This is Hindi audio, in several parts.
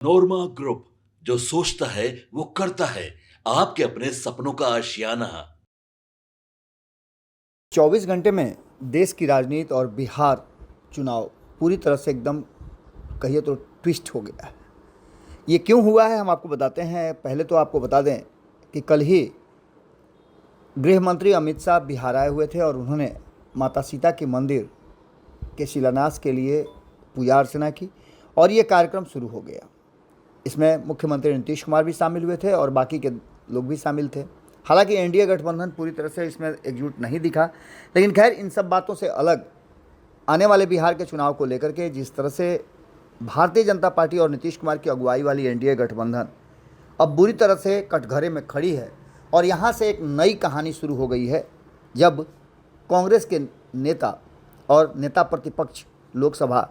नोरमा ग्रुप, जो सोचता है वो करता है। आपके अपने सपनों का आशियाना। 24 घंटे में देश की राजनीति और बिहार चुनाव पूरी तरह से एकदम कहिए तो ट्विस्ट हो गया है। ये क्यों हुआ है हम आपको बताते हैं। पहले तो आपको बता दें कि कल ही गृह मंत्री अमित शाह बिहार आए हुए थे और उन्होंने माता सीता के मंदिर के शिलान्यास के लिए पूजा अर्चना की और ये कार्यक्रम शुरू हो गया। इसमें मुख्यमंत्री नीतीश कुमार भी शामिल हुए थे और बाकी के लोग भी शामिल थे। हालांकि एनडीए गठबंधन पूरी तरह से इसमें एकजुट नहीं दिखा, लेकिन खैर इन सब बातों से अलग आने वाले बिहार के चुनाव को लेकर के जिस तरह से भारतीय जनता पार्टी और नीतीश कुमार की अगुवाई वाली एनडीए गठबंधन अब बुरी तरह से कटघरे में खड़ी है और यहाँ से एक नई कहानी शुरू हो गई है, जब कांग्रेस के नेता और नेता प्रतिपक्ष लोकसभा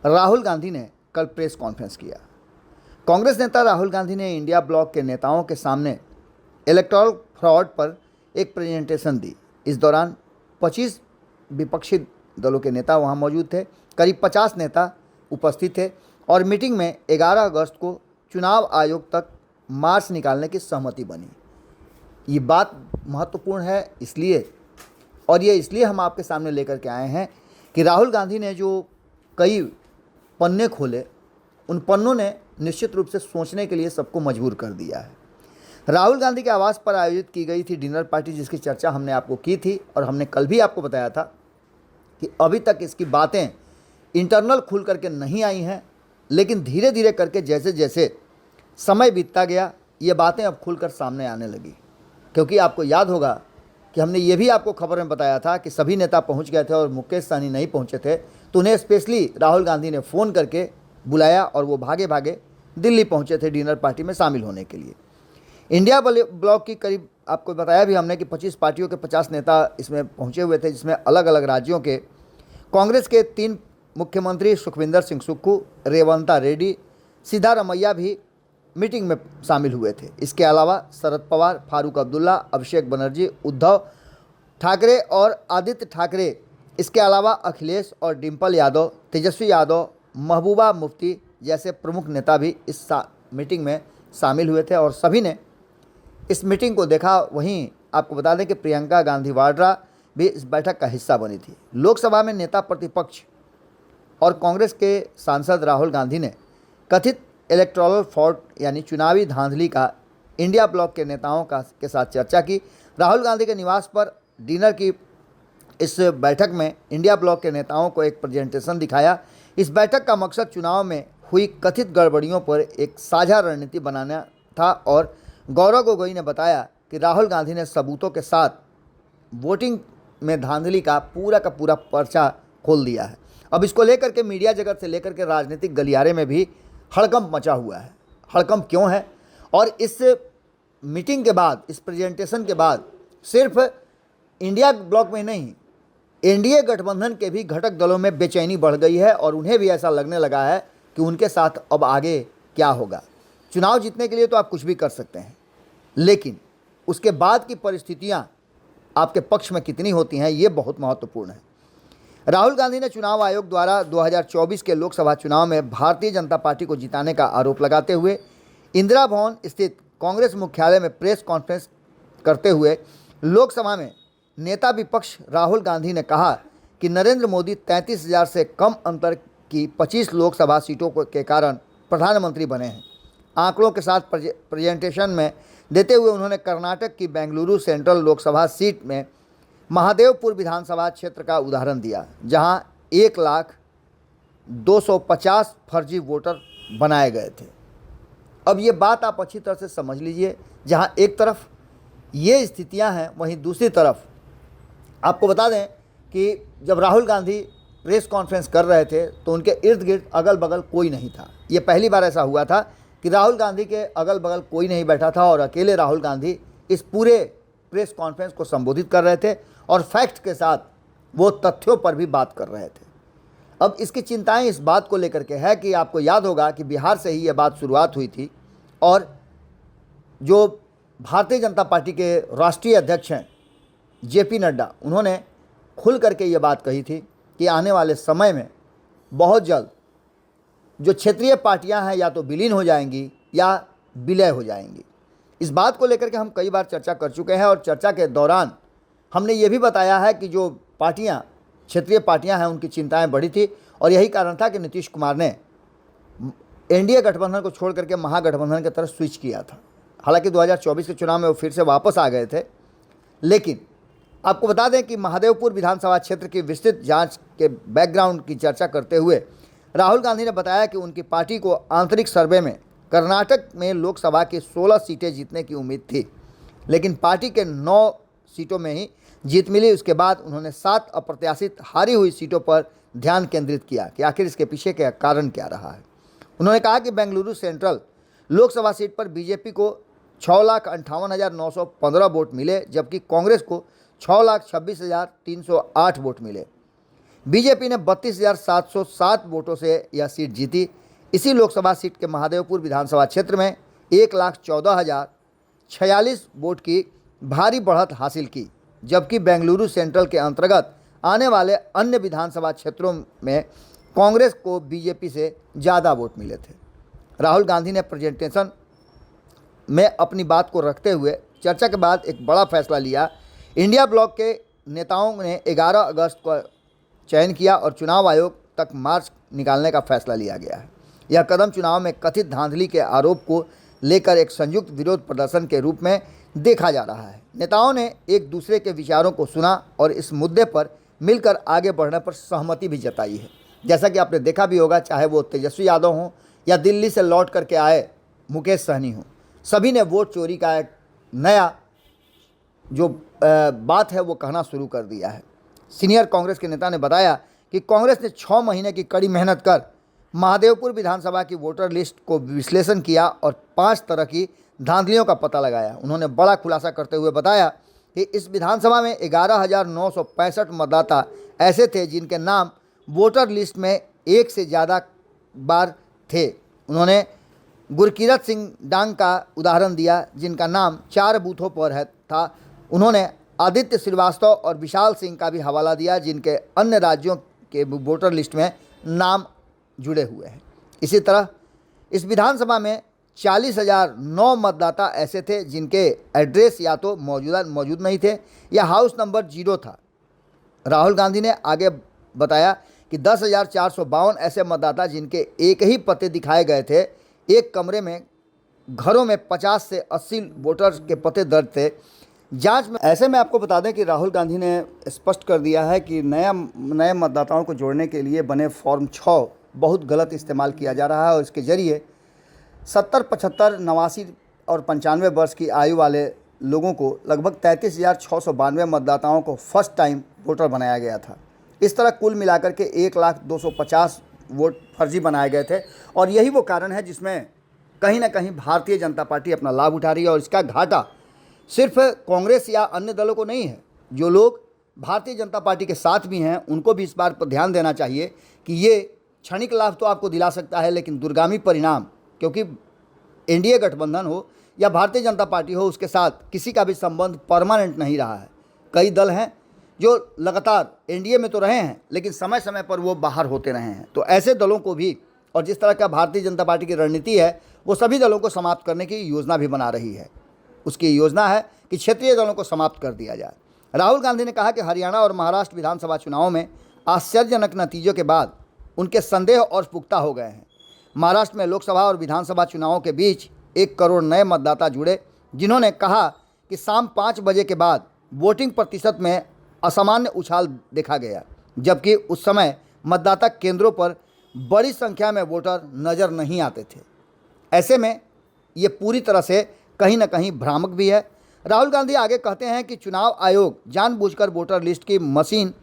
राहुल गांधी ने कल प्रेस कॉन्फ्रेंस किया। कांग्रेस नेता राहुल गांधी ने इंडिया ब्लॉक के नेताओं के सामने इलेक्टोरल फ्रॉड पर एक प्रेजेंटेशन दी। इस दौरान 25 विपक्षी दलों के नेता वहां मौजूद थे। करीब 50 नेता उपस्थित थे और मीटिंग में 11 अगस्त को चुनाव आयोग तक मार्च निकालने की सहमति बनी। ये बात महत्वपूर्ण है इसलिए हम आपके सामने लेकर के आए हैं कि राहुल गांधी ने जो कई पन्ने खोले, उन पन्नों ने निश्चित रूप से सोचने के लिए सबको मजबूर कर दिया है। राहुल गांधी के आवास पर आयोजित की गई थी डिनर पार्टी, जिसकी चर्चा हमने आपको की थी और हमने कल भी आपको बताया था कि अभी तक इसकी बातें इंटरनल खुल करके नहीं आई हैं, लेकिन धीरे धीरे करके जैसे जैसे समय बीतता गया ये बातें अब खुलकर सामने आने लगी। क्योंकि आपको याद होगा कि हमने ये भी आपको खबर में बताया था कि सभी नेता पहुंच गए थे और मुकेश सहनी नहीं पहुंचे थे, तो उन्हें स्पेशली राहुल गांधी ने फ़ोन करके बुलाया और वो भागे भागे दिल्ली पहुंचे थे डिनर पार्टी में शामिल होने के लिए। इंडिया ब्लॉक की करीब आपको बताया भी हमने कि 25 पार्टियों के 50 नेता इसमें पहुंचे हुए थे, जिसमें अलग अलग राज्यों के कांग्रेस के 3 मुख्यमंत्री सुखविंदर सिंह सुक्खू, रेवंता रेड्डी, सिद्धारमैया भी मीटिंग में शामिल हुए थे। इसके अलावा शरद पवार, फारूक अब्दुल्ला, अभिषेक बनर्जी, उद्धव ठाकरे और आदित्य ठाकरे, इसके अलावा अखिलेश और डिम्पल यादव, तेजस्वी यादव, महबूबा मुफ्ती जैसे प्रमुख नेता भी इस मीटिंग में शामिल हुए थे और सभी ने इस मीटिंग को देखा। वहीं आपको बता दें कि प्रियंका गांधी वाड्रा भी इस बैठक का हिस्सा बनी थी। लोकसभा में नेता प्रतिपक्ष और कांग्रेस के सांसद राहुल गांधी ने कथित इलेक्टोरल फ्रॉड यानी चुनावी धांधली का इंडिया ब्लॉक के नेताओं के साथ चर्चा की। राहुल गांधी के निवास पर डिनर की इस बैठक में इंडिया ब्लॉक के नेताओं को एक प्रेजेंटेशन दिखाया। इस बैठक का मकसद चुनाव में हुई कथित गड़बड़ियों पर एक साझा रणनीति बनाना था और गौरव गोगोई ने बताया कि राहुल गांधी ने सबूतों के साथ वोटिंग में धांधली का पूरा पर्चा खोल दिया है। अब इसको लेकर के मीडिया जगत से लेकर के राजनीतिक गलियारे में भी हड़कंप मचा हुआ है। हड़कंप क्यों है? और इस मीटिंग के बाद, इस प्रेजेंटेशन के बाद सिर्फ इंडिया ब्लॉक में नहीं, एनडीए गठबंधन के भी घटक दलों में बेचैनी बढ़ गई है और उन्हें भी ऐसा लगने लगा है कि उनके साथ अब आगे क्या होगा। चुनाव जीतने के लिए तो आप कुछ भी कर सकते हैं, लेकिन उसके बाद की परिस्थितियां आपके पक्ष में कितनी होती हैं, ये बहुत महत्वपूर्ण है। राहुल गांधी ने चुनाव आयोग द्वारा 2024 के लोकसभा चुनाव में भारतीय जनता पार्टी को जिताने का आरोप लगाते हुए इंदिरा भवन स्थित कांग्रेस मुख्यालय में प्रेस कॉन्फ्रेंस करते हुए लोकसभा में नेता विपक्ष राहुल गांधी ने कहा कि नरेंद्र मोदी 33,000 से कम अंतर की 25 लोकसभा सीटों के कारण प्रधानमंत्री बने हैं। आंकड़ों के साथ प्रेजेंटेशन में देते हुए उन्होंने कर्नाटक की बेंगलुरु सेंट्रल लोकसभा सीट में महादेवपुर विधानसभा क्षेत्र का उदाहरण दिया, जहां 1,250,000 फर्जी वोटर बनाए गए थे। अब ये बात आप अच्छी तरह से समझ लीजिए, जहां एक तरफ ये स्थितियां हैं, वहीं दूसरी तरफ आपको बता दें कि जब राहुल गांधी प्रेस कॉन्फ्रेंस कर रहे थे तो उनके इर्द गिर्द अगल बगल कोई नहीं था। ये पहली बार ऐसा हुआ था कि राहुल गांधी के अगल बगल कोई नहीं बैठा था और अकेले राहुल गांधी इस पूरे प्रेस कॉन्फ्रेंस को संबोधित कर रहे थे और फैक्ट के साथ वो तथ्यों पर भी बात कर रहे थे। अब इसकी चिंताएं इस बात को लेकर के है कि आपको याद होगा कि बिहार से ही ये बात शुरुआत हुई थी और जो भारतीय जनता पार्टी के राष्ट्रीय अध्यक्ष हैं जेपी नड्डा, उन्होंने खुल करके ये बात कही थी कि आने वाले समय में बहुत जल्द जो क्षेत्रीय पार्टियां हैं या तो विलीन हो जाएंगी या विलय हो जाएंगी। इस बात को लेकर के हम कई बार चर्चा कर चुके हैं और चर्चा के दौरान हमने ये भी बताया है कि जो पार्टियां क्षेत्रीय पार्टियां हैं उनकी चिंताएं बढ़ी थी और यही कारण था कि नीतीश कुमार ने एनडीए गठबंधन को छोड़ करके महागठबंधन की तरफ स्विच किया था। हालांकि 2024 के चुनाव में वो फिर से वापस आ गए थे, लेकिन आपको बता दें कि महादेवपुर विधानसभा क्षेत्र की विस्तृत जांच के बैकग्राउंड की चर्चा करते हुए राहुल गांधी ने बताया कि उनकी पार्टी को आंतरिक सर्वे में कर्नाटक में लोकसभा की 16 सीटें जीतने की उम्मीद थी, लेकिन पार्टी के 9 सीटों में ही जीत मिली। उसके बाद उन्होंने 7 अप्रत्याशित हारी हुई सीटों पर ध्यान केंद्रित किया कि आखिर इसके पीछे का कारण क्या रहा है। उन्होंने कहा कि बेंगलुरु सेंट्रल लोकसभा सीट पर बीजेपी को 6,58,915 वोट मिले, जबकि कांग्रेस को 6,26,308 वोट मिले। बीजेपी ने 32,707 वोटों से यह सीट जीती। इसी लोकसभा सीट के महादेवपुर विधानसभा क्षेत्र में 1,14,046 वोट की भारी बढ़त हासिल की, जबकि बेंगलुरु सेंट्रल के अंतर्गत आने वाले अन्य विधानसभा क्षेत्रों में कांग्रेस को बीजेपी से ज़्यादा वोट मिले थे। राहुल गांधी ने प्रेजेंटेशन में अपनी बात को रखते हुए चर्चा के बाद एक बड़ा फैसला लिया। इंडिया ब्लॉक के नेताओं ने 11 अगस्त को चयन किया और चुनाव आयोग तक मार्च निकालने का फैसला लिया गया है। यह कदम चुनाव में कथित धांधली के आरोप को लेकर एक संयुक्त विरोध प्रदर्शन के रूप में देखा जा रहा है। नेताओं ने एक दूसरे के विचारों को सुना और इस मुद्दे पर मिलकर आगे बढ़ने पर सहमति भी जताई है। जैसा कि आपने देखा भी होगा, चाहे वो तेजस्वी यादव हों या दिल्ली से लौट करके आए मुकेश सहनी हों, सभी ने वोट चोरी का एक नया जो बात है वो कहना शुरू कर दिया है। सीनियर कांग्रेस के नेता ने बताया कि कांग्रेस ने 6 महीने की कड़ी मेहनत कर महादेवपुर विधानसभा की वोटर लिस्ट को विश्लेषण किया और 5 तरह की धांधलियों का पता लगाया। उन्होंने बड़ा खुलासा करते हुए बताया कि इस विधानसभा में 11,965 मतदाता ऐसे थे जिनके नाम वोटर लिस्ट में एक से ज़्यादा बार थे। उन्होंने गुरकीरत सिंह डांग का उदाहरण दिया, जिनका नाम 4 बूथों पर था। उन्होंने आदित्य श्रीवास्तव और विशाल सिंह का भी हवाला दिया, जिनके अन्य राज्यों के वोटर लिस्ट में नाम जुड़े हुए हैं। इसी तरह इस विधानसभा में 40,009 मतदाता ऐसे थे जिनके एड्रेस या तो मौजूद नहीं थे या हाउस नंबर 0 था। राहुल गांधी ने आगे बताया कि 10,452 ऐसे मतदाता जिनके एक ही पते दिखाए गए थे। एक कमरे में घरों में 50 से 80 वोटर्स के पते दर्ज थे। जांच में ऐसे में आपको बता दें कि राहुल गांधी ने स्पष्ट कर दिया है कि नए मतदाताओं को जोड़ने के लिए बने फॉर्म 6 बहुत गलत इस्तेमाल किया जा रहा है और इसके ज़रिए 70, 75, 89 और 95 वर्ष की आयु वाले लोगों को लगभग 33,692 मतदाताओं को फर्स्ट टाइम वोटर बनाया गया था। इस तरह कुल मिलाकर के 1,02,50 वोट फर्जी बनाए गए थे और यही वो कारण है जिसमें कहीं ना कहीं भारतीय जनता पार्टी अपना लाभ उठा रही है। और इसका घाटा सिर्फ कांग्रेस या अन्य दलों को नहीं है, जो लोग भारतीय जनता पार्टी के साथ भी हैं उनको भी इस बात पर ध्यान देना चाहिए कि ये क्षणिक लाभ तो आपको दिला सकता है, लेकिन दूरगामी परिणाम, क्योंकि एनडीए गठबंधन हो या भारतीय जनता पार्टी हो, उसके साथ किसी का भी संबंध परमानेंट नहीं रहा है। कई दल हैं जो लगातार एनडीए में तो रहे हैं लेकिन समय समय पर वो बाहर होते रहे हैं। तो ऐसे दलों को भी, और जिस तरह का भारतीय जनता पार्टी की रणनीति है, वो सभी दलों को समाप्त करने की योजना भी बना रही है। उसकी योजना है कि क्षेत्रीय दलों को समाप्त कर दिया जाए। राहुल गांधी ने कहा कि हरियाणा और महाराष्ट्र विधानसभा चुनावों में आश्चर्यजनक नतीजों के बाद उनके संदेह और पुख्ता हो गए हैं। महाराष्ट्र में लोकसभा और विधानसभा चुनावों के बीच 1 करोड़ नए मतदाता जुड़े, जिन्होंने कहा कि शाम 5 बजे के बाद वोटिंग प्रतिशत में असामान्य उछाल देखा गया, जबकि उस समय मतदाता केंद्रों पर बड़ी संख्या में वोटर नज़र नहीं आते थे। ऐसे में ये पूरी तरह से कहीं ना कहीं भ्रामक भी है। राहुल गांधी आगे कहते हैं कि चुनाव आयोग जानबूझकर वोटर लिस्ट की मशीन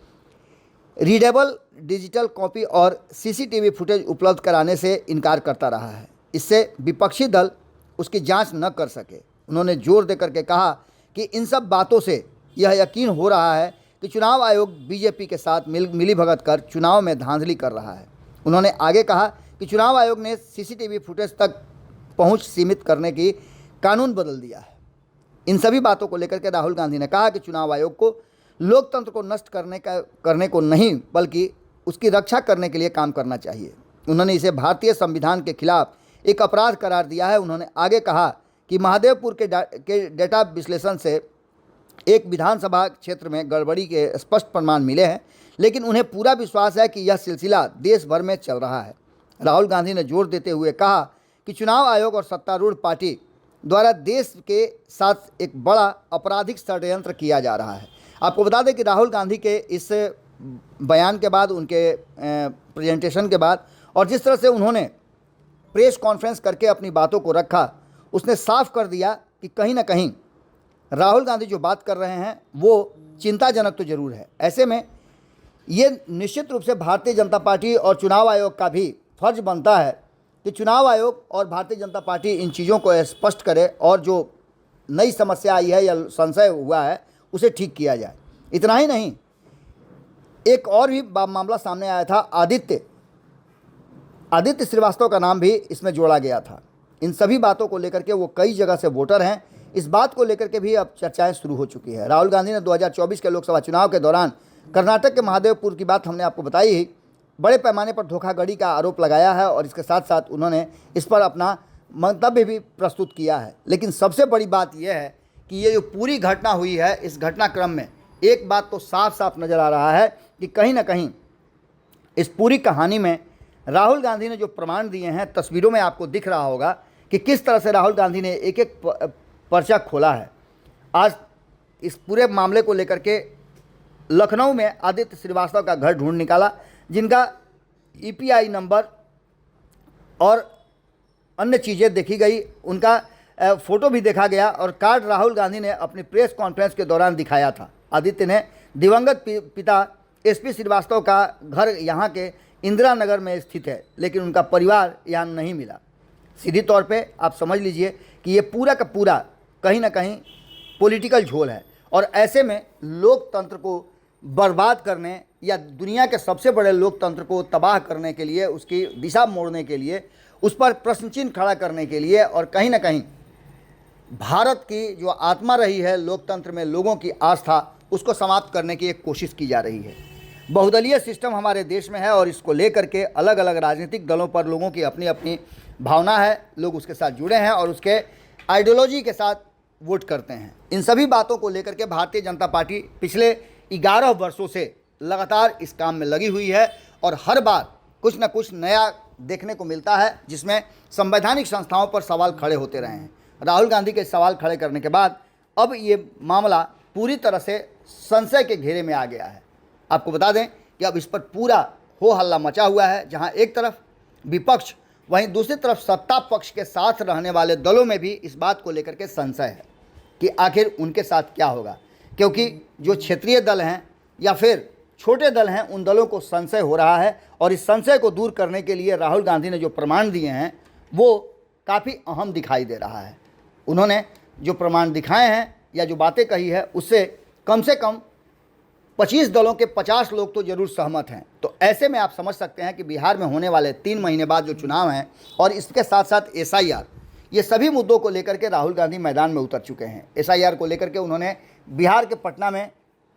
रीडेबल डिजिटल कॉपी और सीसीटीवी फुटेज उपलब्ध कराने से इनकार करता रहा है। इससे विपक्षी दल उसकी जांच न कर सके। उन्होंने जोर देकर के कहा कि इन सब बातों से यह यकीन हो रहा है कि चुनाव आयोग बीजेपी के साथ मिलीभगत कर चुनाव में धांधली कर रहा है। उन्होंने आगे कहा कि चुनाव आयोग ने सीसीटीवी फुटेज तक पहुंच सीमित करने की कानून बदल दिया है। इन सभी बातों को लेकर के राहुल गांधी ने कहा कि चुनाव आयोग को लोकतंत्र को नष्ट करने को नहीं बल्कि उसकी रक्षा करने के लिए काम करना चाहिए। उन्होंने इसे भारतीय संविधान के खिलाफ एक अपराध करार दिया है। उन्होंने आगे कहा कि महादेवपुर के डेटा विश्लेषण से एक विधानसभा क्षेत्र में गड़बड़ी के स्पष्ट प्रमाण मिले हैं, लेकिन उन्हें पूरा विश्वास है कि यह सिलसिला देश भर में चल रहा है। राहुल गांधी ने जोर देते हुए कहा कि चुनाव आयोग और सत्तारूढ़ पार्टी द्वारा देश के साथ एक बड़ा आपराधिक षड्यंत्र किया जा रहा है। आपको बता दें कि राहुल गांधी के इस बयान के बाद, उनके प्रेजेंटेशन के बाद और जिस तरह से उन्होंने प्रेस कॉन्फ्रेंस करके अपनी बातों को रखा, उसने साफ कर दिया कि कहीं ना कहीं राहुल गांधी जो बात कर रहे हैं वो चिंताजनक तो जरूर है। ऐसे में ये निश्चित रूप से भारतीय जनता पार्टी और चुनाव आयोग का भी फर्ज बनता है कि चुनाव आयोग और भारतीय जनता पार्टी इन चीज़ों को स्पष्ट करे और जो नई समस्या आई है या संशय हुआ है उसे ठीक किया जाए। इतना ही नहीं, एक और भी मामला सामने आया था। आदित्य श्रीवास्तव का नाम भी इसमें जोड़ा गया था। इन सभी बातों को लेकर के वो कई जगह से वोटर हैं, इस बात को लेकर के भी अब चर्चाएं शुरू हो चुकी है। राहुल गांधी ने 2024 के लोकसभा चुनाव के दौरान कर्नाटक के महादेवपुर की बात हमने आपको बताई ही, बड़े पैमाने पर धोखाधड़ी का आरोप लगाया है और इसके साथ साथ उन्होंने इस पर अपना मंतव्य भी प्रस्तुत किया है। लेकिन सबसे बड़ी बात यह है कि ये जो पूरी घटना हुई है, इस घटनाक्रम में एक बात तो साफ साफ नज़र आ रहा है कि कहीं ना कहीं इस पूरी कहानी में राहुल गांधी ने जो प्रमाण दिए हैं, तस्वीरों में आपको दिख रहा होगा कि किस तरह से राहुल गांधी ने एक एक पर्चा खोला है। आज इस पूरे मामले को लेकर के लखनऊ में आदित्य श्रीवास्तव का घर ढूंढ निकाला, जिनका ईपीआई नंबर और अन्य चीज़ें देखी गई, उनका फ़ोटो भी देखा गया और कार्ड राहुल गांधी ने अपनी प्रेस कॉन्फ्रेंस के दौरान दिखाया था। आदित्य ने दिवंगत पिता एसपी श्रीवास्तव का घर यहाँ के इंदिरा नगर में स्थित है, लेकिन उनका परिवार यहाँ नहीं मिला। सीधी तौर पे आप समझ लीजिए कि ये पूरा का पूरा कहीं ना कहीं पॉलिटिकल झोल है और ऐसे में लोकतंत्र को बर्बाद करने या दुनिया के सबसे बड़े लोकतंत्र को तबाह करने के लिए, उसकी दिशा मोड़ने के लिए, उस पर प्रश्न चिन्ह खड़ा करने के लिए और कहीं ना कहीं भारत की जो आत्मा रही है लोकतंत्र में, लोगों की आस्था, उसको समाप्त करने की एक कोशिश की जा रही है। बहुदलीय सिस्टम हमारे देश में है और इसको लेकर के अलग अलग राजनीतिक दलों पर लोगों की अपनी अपनी भावना है, लोग उसके साथ जुड़े हैं और उसके आइडियोलॉजी के साथ वोट करते हैं। इन सभी बातों को लेकर के भारतीय जनता पार्टी पिछले 11 वर्षों से लगातार इस काम में लगी हुई है और हर बार कुछ न कुछ नया देखने को मिलता है, जिसमें संवैधानिक संस्थाओं पर सवाल खड़े होते रहे हैं। राहुल गांधी के सवाल खड़े करने के बाद अब ये मामला पूरी तरह से संशय के घेरे में आ गया है। आपको बता दें कि अब इस पर पूरा हो हल्ला मचा हुआ है, जहां एक तरफ विपक्ष, वहीं दूसरी तरफ सत्ता पक्ष के साथ रहने वाले दलों में भी इस बात को लेकर के संशय है कि आखिर उनके साथ क्या होगा, क्योंकि जो क्षेत्रीय दल हैं या फिर छोटे दल हैं, उन दलों को संशय हो रहा है और इस संशय को दूर करने के लिए राहुल गांधी ने जो प्रमाण दिए हैं वो काफ़ी अहम दिखाई दे रहा है। उन्होंने जो प्रमाण दिखाए हैं या जो बातें कही है उससे कम 25 दलों के 50 लोग तो जरूर सहमत हैं। तो ऐसे में आप समझ सकते हैं कि बिहार में होने वाले 3 महीने बाद जो चुनाव हैं और इसके साथ साथ SIR, ये सभी मुद्दों को लेकर के राहुल गांधी मैदान में उतर चुके हैं। SIR को लेकर के उन्होंने बिहार के पटना में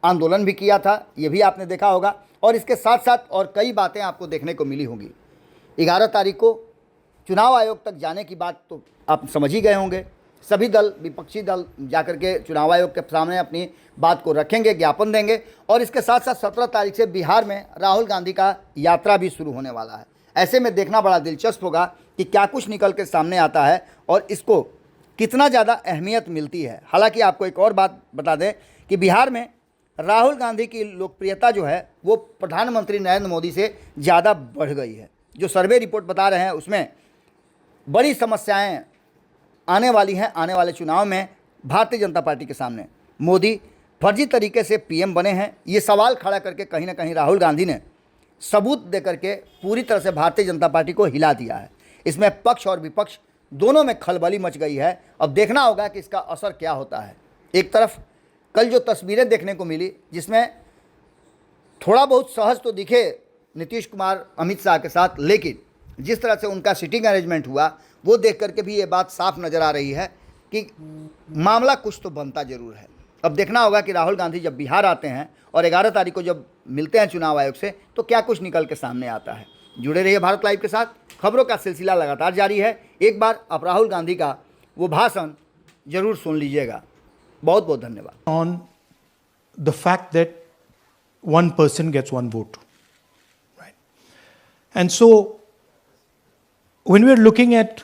आंदोलन भी किया था, ये भी आपने देखा होगा और इसके साथ साथ और कई बातें आपको देखने को मिली होंगी। 11 तारीख को चुनाव आयोग तक जाने की बात तो आप समझ ही गए होंगे। सभी दल, विपक्षी दल जाकर के चुनाव आयोग के सामने अपनी बात को रखेंगे, ज्ञापन देंगे और इसके साथ साथ 17 तारीख से बिहार में राहुल गांधी का यात्रा भी शुरू होने वाला है। ऐसे में देखना बड़ा दिलचस्प होगा कि क्या कुछ निकल के सामने आता है और इसको कितना ज़्यादा अहमियत मिलती है। हालांकि आपको एक और बात बता दें कि बिहार में राहुल गांधी की लोकप्रियता जो है वो प्रधानमंत्री नरेंद्र मोदी से ज़्यादा बढ़ गई है। जो सर्वे रिपोर्ट बता रहे हैं उसमें बड़ी समस्याएं आने वाली हैं आने वाले चुनाव में भारतीय जनता पार्टी के सामने। मोदी फर्जी तरीके से PM बने हैं, ये सवाल खड़ा करके कहीं ना कहीं राहुल गांधी ने सबूत देकर के पूरी तरह से भारतीय जनता पार्टी को हिला दिया है। इसमें पक्ष और विपक्ष दोनों में खलबली मच गई है। अब देखना होगा कि इसका असर क्या होता है। एक तरफ कल जो तस्वीरें देखने को मिली, जिसमें थोड़ा बहुत सहज तो दिखे नीतीश कुमार अमित शाह के साथ, लेकिन जिस तरह से उनका सिटिंग अरेंजमेंट हुआ वो देख करके भी ये बात साफ नज़र आ रही है कि मामला कुछ तो बनता ज़रूर है। अब देखना होगा कि राहुल गांधी जब बिहार आते हैं और 11 तारीख को जब मिलते हैं चुनाव आयोग से तो क्या कुछ निकल के सामने आता है। जुड़े रहिए भारत लाइव के साथ। खबरों का सिलसिला लगातार जारी है। एक बार आप राहुल गांधी का वो भाषण जरूर सुन लीजिएगा। बहुत बहुत धन्यवाद। On the fact that one person gets one vote, right? And so when we are looking at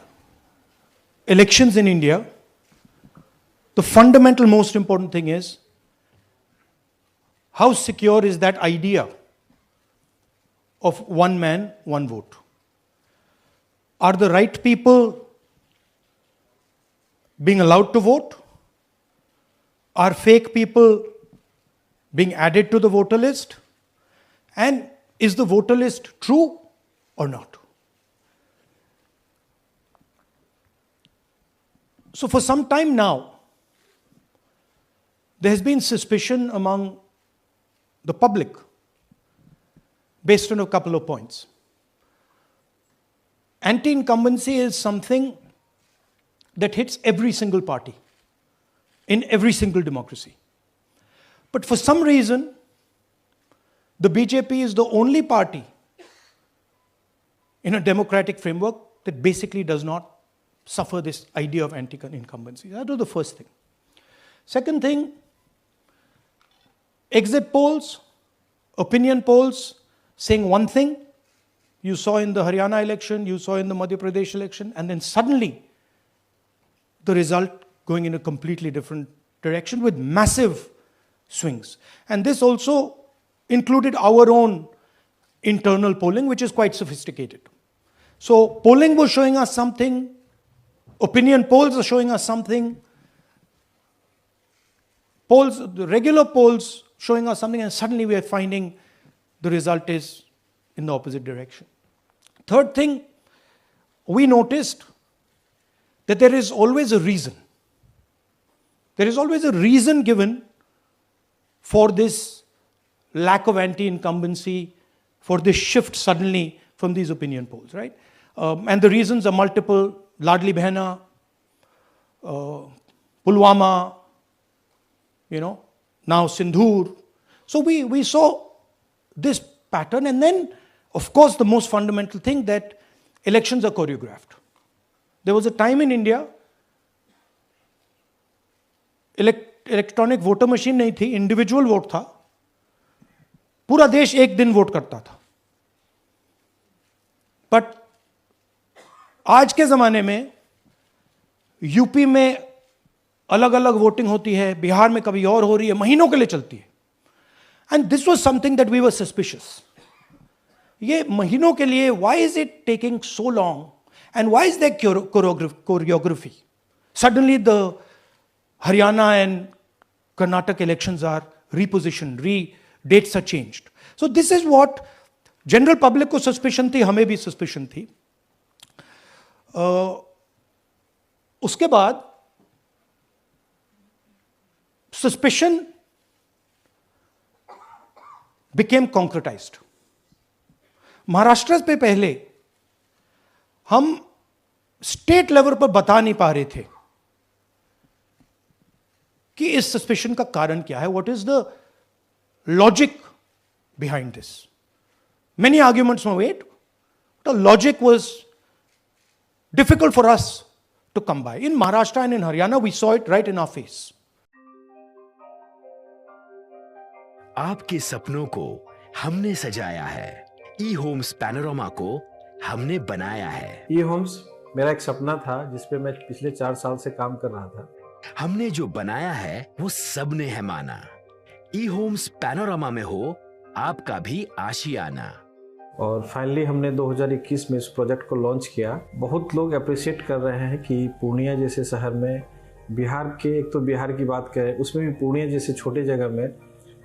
elections in India, the fundamental most important thing is how secure is that idea of one man, one vote? Are the right people being allowed to vote? Are fake people being added to the voter list? And is the voter list true or not? So for some time now, there has been suspicion among the public based on a couple of points. Anti-incumbency is something that hits every single party in every single democracy. But for some reason, the BJP is the only party in a democratic framework that basically does not suffer this idea of anti-incumbency. That was the first thing. Second thing, exit polls, opinion polls saying one thing, you saw in the Haryana election, you saw in the Madhya Pradesh election, and then suddenly the result going in a completely different direction with massive swings. And this also included our own internal polling, which is quite sophisticated. So polling was showing us something, opinion polls are showing us something, polls, the regular polls showing us something, and suddenly we are finding the result is in the opposite direction. Third thing, we noticed that there is always a reason. There is always a reason given for this lack of anti-incumbency, for this shift suddenly from these opinion polls, right? And the reasons are multiple. Ladli Behna, Pulwama, now Sindhur. So we saw this pattern, and then, of course, the most fundamental thing that elections are choreographed. There was a time in India, electronic voter machine नहीं थी, इंडिविजुअल वोट था, पूरा देश एक दिन वोट करता था. बट आज के जमाने में यूपी में अलग अलग वोटिंग होती है, बिहार में कभी और हो रही है, महीनों के लिए चलती है. And this was something that we were suspicious. ये महीनों के लिए, why is it taking so long and why is there choreography? Suddenly the Haryana and Karnataka elections are repositioned, dates are changed. So this is what general public को suspicion थी, हमें भी suspicion थी. उसके बाद suspicion became concretized. महाराष्ट्र पे पहले हम स्टेट लेवल पर बता नहीं पा रहे थे कि इस सस्पेशन का कारण क्या है, what is the logic behind this. Many arguments were made, the logic was difficult for us to come by. In Maharashtra and in Haryana we saw it right in our face. आपके सपनों को हमने सजाया है, ई होम्स पैनोरामा को हमने बनाया है. ई होम्स मेरा एक सपना था जिसपे मैं पिछले 4 साल से काम कर रहा था. हमने जो बनाया है वो सबने है माना. ई होम्स पैनोरामा में हो आपका भी आशियाना. और फाइनली हमने 2021 में इस प्रोजेक्ट को लॉन्च किया. बहुत लोग अप्रिशिएट कर रहे हैं कि पूर्णिया जैसे शहर में, बिहार के, एक तो बिहार की बात करें उसमें भी पूर्णिया जैसे छोटे जगह में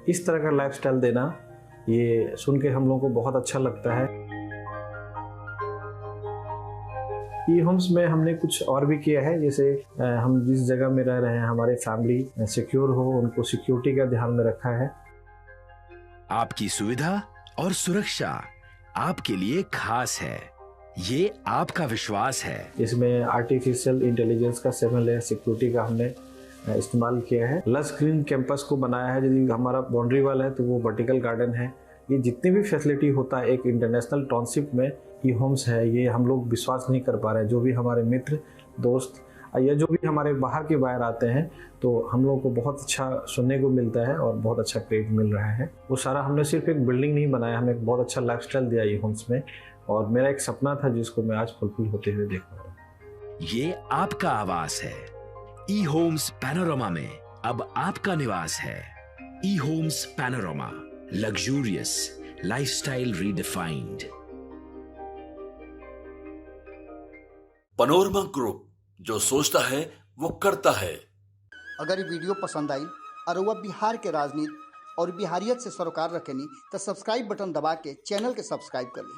इस तरह का लाइफस्टाइल देना, ये सुन के हम लोगों को बहुत अच्छा लगता है. ई होम्स में हमने कुछ और भी किया है, जैसे हम जिस जगह में रह रहे हैं हमारे फैमिली सिक्योर हो, उनको सिक्योरिटी का ध्यान में रखा है. आपकी सुविधा और सुरक्षा आपके लिए खास है, ये आपका विश्वास है. इसमें आर्टिफिशियल इंटेलिजेंस का 7 लेयर सिक्योरिटी का हमने इस्तेमाल किया है. लस ग्रीन कैंपस को बनाया है. यदि हमारा बाउंड्री वाल है तो वो वर्टिकल गार्डन है, ये जितनी भी फैसिलिटी होता है एक इंटरनेशनल टाउनशिप में ई होम्स है, ये हम लोग विश्वास नहीं कर पा रहे हैं। जो भी हमारे मित्र दोस्त या जो भी हमारे बाहर के बाहर आते हैं तो हम लोगों को बहुत अच्छा सुनने को मिलता है और बहुत अच्छा क्रेडिट मिल रहा है। वो सारा हमने सिर्फ एक बिल्डिंग नहीं बनाया, हमें एक बहुत अच्छा लाइफस्टाइल दिया ई होम्स में, और मेरा एक सपना था जिसको मैं आज फुलफिल होते हुए देख रहा हूँ। ये आपका आवास है। ई होम्स पैनोरामा में अब आपका निवास है। E Homes Panorama, luxurious lifestyle redefined. Panorama group, जो सोचता है वो करता है। अगर ये वीडियो पसंद आई और वह बिहार के राजनीति और बिहारियत से सरोकार रखेनी तो सब्सक्राइब बटन दबा के चैनल के सब्सक्राइब कर ली।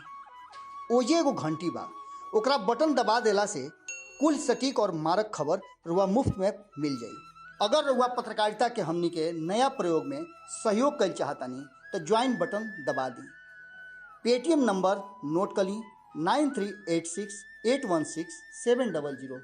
ओजे एगो घंटी बा, ओकरा बटन दबा देला से कुल सटीक और मारक खबर रुआ मुफ्त में मिल जाई। अगर रुआ पत्रकारिता के हमनी के नया प्रयोग में सहयोग कर चाहतानी तो ज्वाइन बटन दबा दी। पेटीएम नंबर नोट कर ली 9386816700।